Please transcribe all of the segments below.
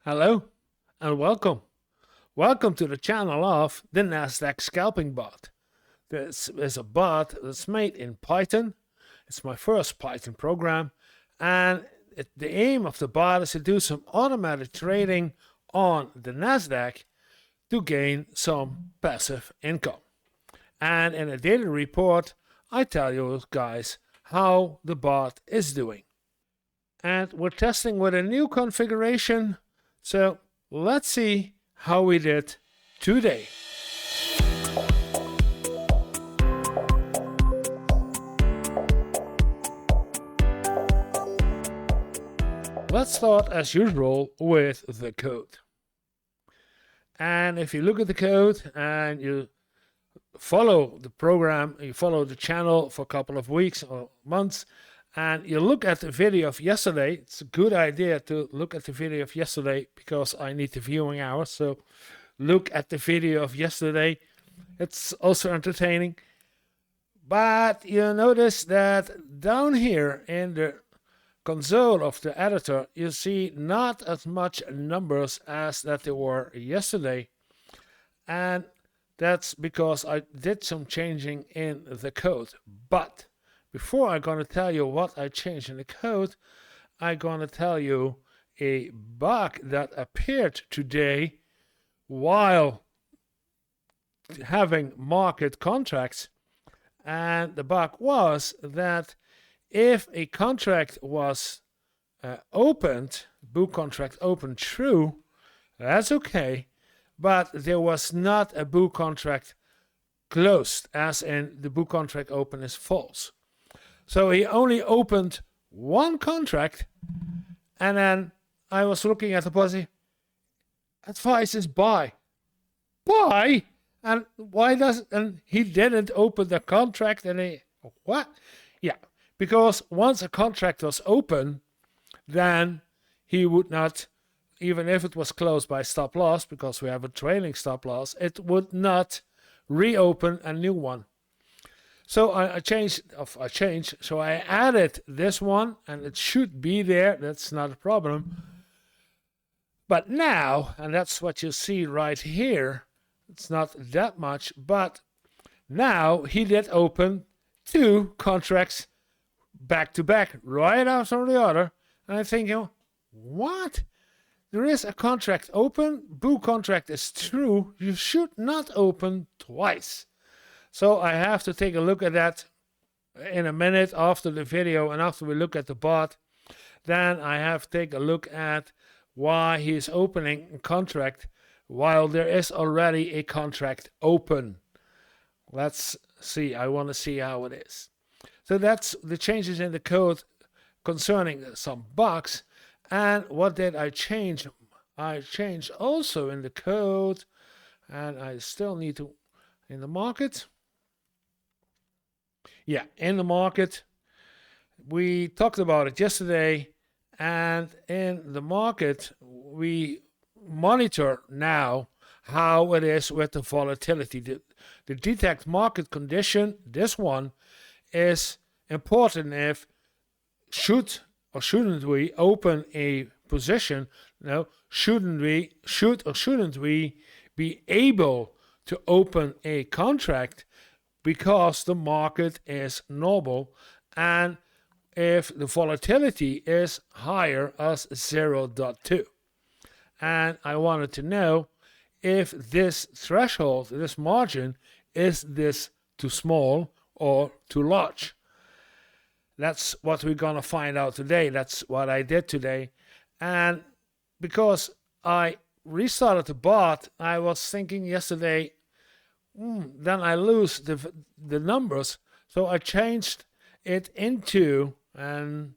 Hello and welcome. Welcome to the channel of the Nasdaq scalping bot. This is a bot that's made in Python. It's my first Python program, and the aim of the bot is to do some automatic trading on the Nasdaq to gain some passive income. And in a daily report, I tell you guys how the bot is doing. And we're testing with a new configuration. So let's see how we did today. Let's start as usual with the code. And if you look at the code and you follow the program, you follow the channel for a couple of weeks or months, and you look at the video of yesterday, it's a good idea to look at the video of yesterday because I need the viewing hours. So look at the video of yesterday. It's also entertaining. But you notice that down here in the console of the editor, you see not as much numbers as that there were yesterday. And that's because I did some changing in the code. But before I'm going to tell you what I changed in the code, I'm going to tell you a bug that appeared today while having market contracts. And the bug was that if a contract was opened, book contract opened true, that's okay, but there was not a book contract closed, as in the book contract open is false. So he only opened one contract, and then I was looking at the policy. Advice is buy. Buy? And why does and he didn't open the contract, and he what? Yeah, because once a contract was open, then he would not, even if it was closed by stop loss, because we have a trailing stop loss, it would not reopen a new one. So I changed, so I added this one, and it should be there, that's not a problem. But now, and that's what you see right here, it's not that much, but now he did open two contracts back to back, right after the other, and I'm thinking, what? There is a contract open, book contract is true, you should not open twice. So I have to take a look at that in a minute after the video, and after we look at the bot, then I have to take a look at why he's opening a contract while there is already a contract open. Let's see, I want to see how it is. So that's the changes in the code concerning some bugs. And what did I change? I changed also in the code, and I still need to, in the market. Yeah, in the market, we talked about it yesterday, and in the market, we monitor now how it is with the volatility. The detect market condition, this one, is important if should or shouldn't we open a position. No, should or shouldn't we be able to open a contract because the market is normal, and if the volatility is higher as 0.2. And I wanted to know if this threshold, this margin, is this too small or too large. That's what we're going to find out today. That's what I did today. And because I restarted the bot, I was thinking yesterday, then I lose the numbers. So I changed it into, and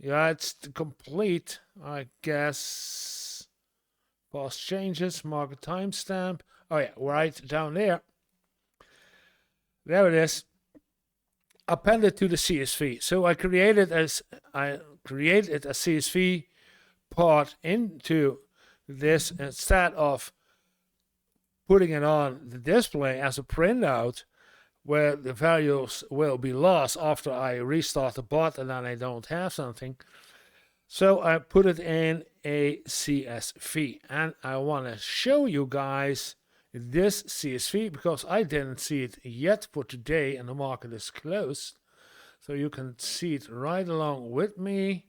yeah, it's complete, I guess. Past changes, market timestamp. Oh yeah, right down there. There it is. Appended to the CSV. So I created a CSV part into this instead of putting it on the display as a printout where the values will be lost after I restart the bot and then I don't have something. So I put it in a CSV, and I want to show you guys this CSV because I didn't see it yet for today and the market is closed. So you can see it right along with me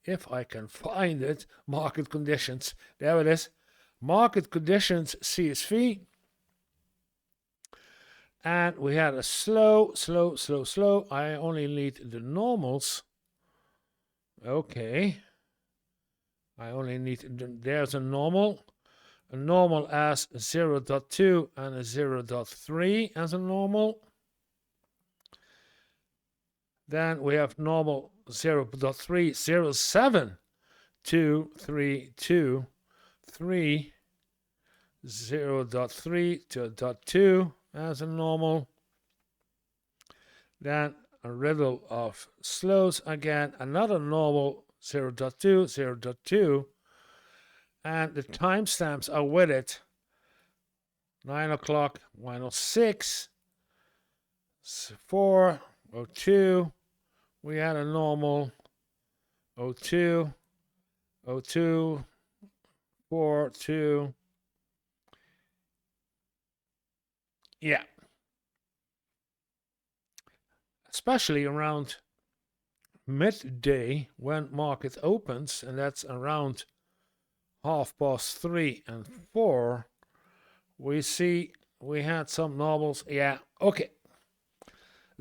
if I can find it. Market conditions, there it is. Market conditions CSV. And we had a slow. I only need the normals. Okay. I only need, there's a normal as 0.2 and a 0.3 as a normal. Then we have normal 0.3, 0.7, 2, 3, 2, 3, 0.3 to 0.2 as a normal. Then a riddle of slows again, another normal 0.2, 0.2, and the timestamps are with it. 9 o'clock, 1:06, 4:02. We had a normal 02, 02, 4, 2. Yeah. Especially around midday when market opens, and that's around 3:30 and 4, we see we had some normals. Yeah, okay.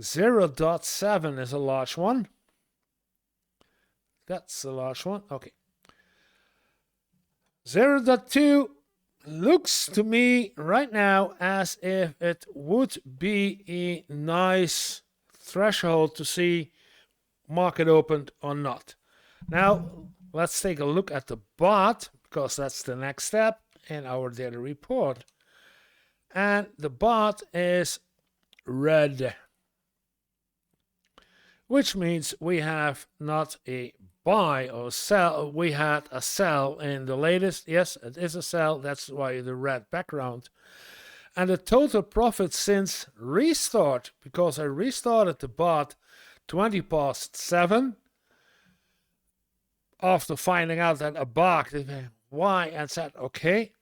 0.7 is a large one. That's a large one. Okay. 0.2 looks to me right now as if it would be a nice threshold to see market opened or not. Now, let's take a look at the bot, because that's the next step in our daily report. And the bot is red, which means we have not a buy or sell. We had a sell in the latest. Yes, it is a sell. That's why the red background. And the total profit since restart, because I restarted the bot 20 past 7 after finding out that a bug, why, and said, okay,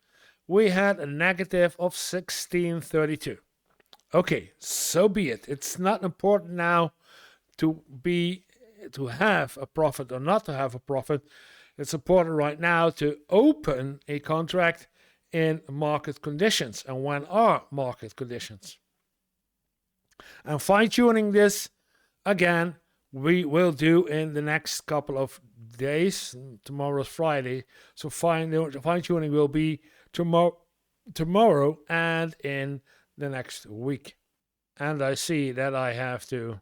we had a negative of 1632. Okay, so be it. It's not important now to have a profit or not to have a profit. It's important right now to open a contract in market conditions. And when are market conditions? And fine-tuning this again we will do in the next couple of days. Tomorrow's Friday, so fine-tuning will be tomorrow and in the next week. And I see that I have to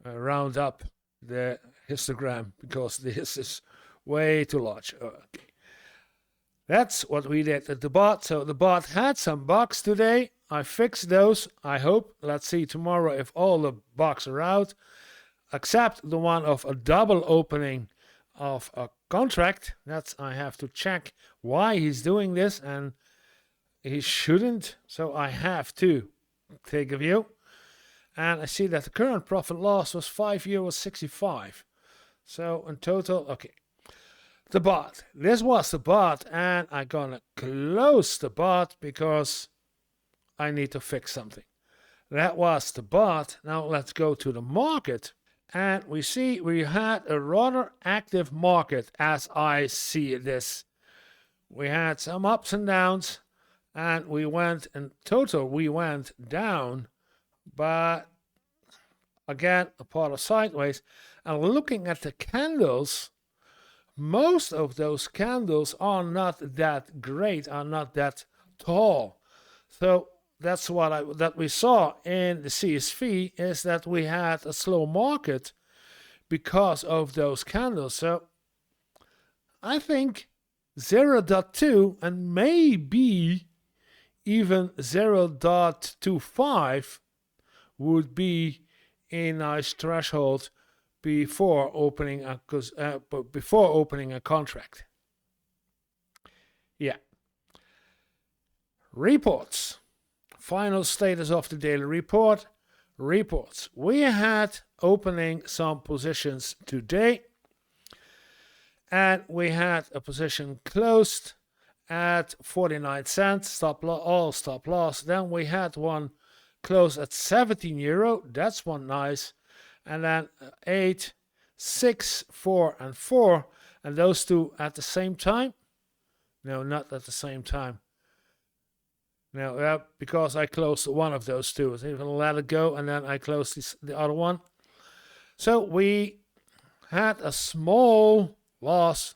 round up the histogram because this is way too large. Okay. That's what we did at the bot. So the bot had some bugs today. I fixed those, I hope. Let's see tomorrow if all the bugs are out, except the one of a double opening of a contract. That's, I have to check why he's doing this, and he shouldn't. So I have to take a view. And I see that the current profit loss was €5.65. So in total, okay. The bot. This was the bot, and I'm gonna close the bot because I need to fix something. That was the bot. Now let's go to the market. And we see we had a rather active market as I see this. We had some ups and downs, and we went, in total, we went down, but again, a part of sideways. And looking at the candles, most of those candles are not that great, are not that tall. So that's what that we saw in the CSV, is that we had a slow market because of those candles. So I think 0.2 and maybe even 0.25 would be a nice threshold before opening a contract. Yeah. Reports. Final status of the daily report. Reports. We had opening some positions today, and we had a position closed at 49 cents, all stop loss. Then we had one close at 17 euro. That's one nice. And then 8, 6, 4, and 4. And those two at the same time? No, not at the same time. No, because I closed one of those two. So I'm going to let it go, and then I closed the other one. So we had a small loss.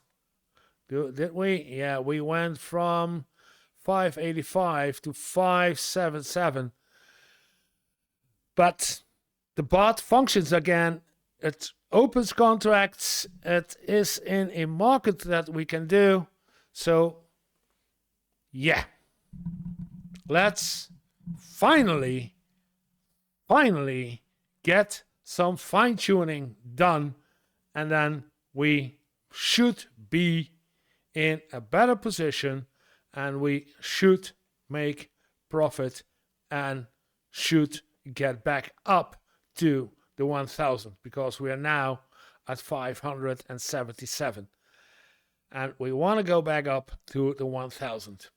Did we? Yeah, we went from 585 to 577. But the bot functions again. It opens contracts. It is in a market that we can do. So, yeah. Let's finally get some fine-tuning done, and then we should be in a better position, and we should make profit and should get back up to the 1000, because we are now at 577, and we want to go back up to the 1000.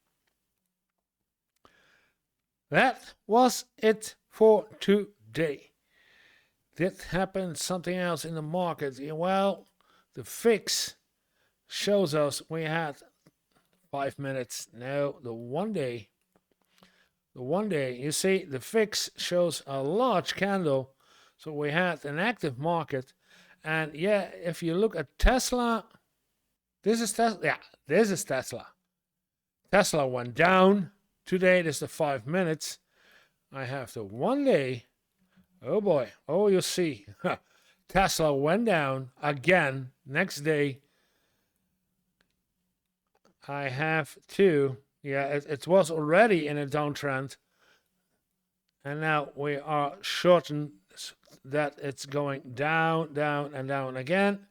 That was it for today. Did happen something else in the market? Well, the fix shows us we had 5 minutes. No, the 1 day. The 1 day, you see, the fix shows a large candle. So we had an active market. And yeah, if you look at Tesla, this is Tesla. Yeah, this is Tesla. Tesla went down. Today, this is the 5 minutes. I have the 1 day. Oh boy. Oh, you see. Tesla went down again. Next day, I have two. Yeah, it was already in a downtrend. And now we are shortened that it's going down, down, and down again.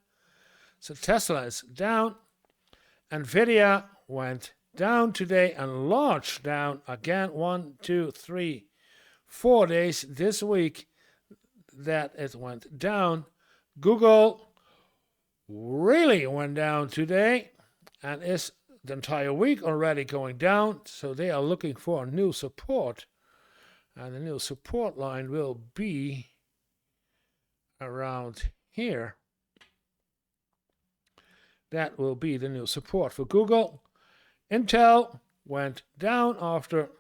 So Tesla is down. Nvidia went down today and large down again. 1, 2, 3, 4 days this week that it went down. Google really went down today and is the entire week already going down. So they are looking for a new support, and the new support line will be around here. That will be the new support for Google. Intel went down after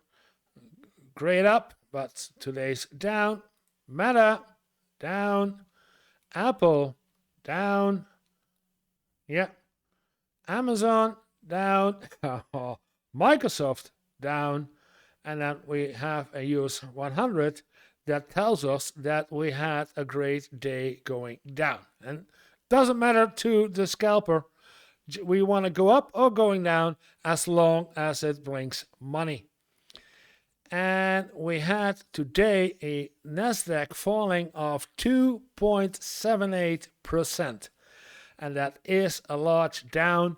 great up, but today's down. Meta down. Apple down. Yeah. Amazon down. Microsoft down. And then we have a US 100 that tells us that we had a great day going down. And doesn't matter to the scalper. We want to go up or going down as long as it brings money. And we had today a Nasdaq falling of 2.78%. And that is a large down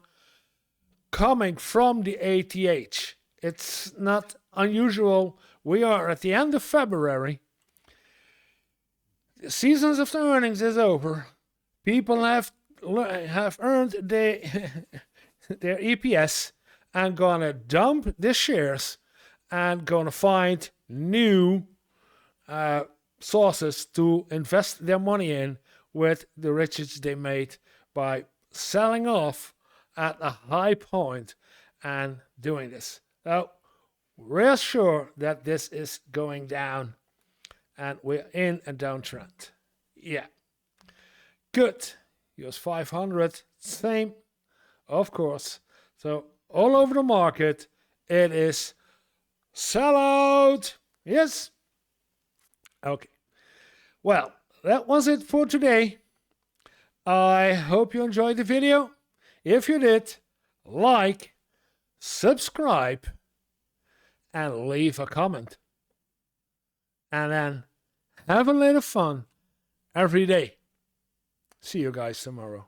coming from the ATH. It's not unusual. We are at the end of February. The seasons of the earnings is over. People have earned their EPS and gonna dump the shares and gonna find new sources to invest their money in with the riches they made by selling off at a high point and doing this. So we're sure that this is going down and we're in a downtrend. Yeah. Good. US 500, same, of course. So all over the market, it is sell out. Yes? Okay. Well, that was it for today. I hope you enjoyed the video. If you did, like, subscribe, and leave a comment. And then have a little fun every day. See you guys tomorrow.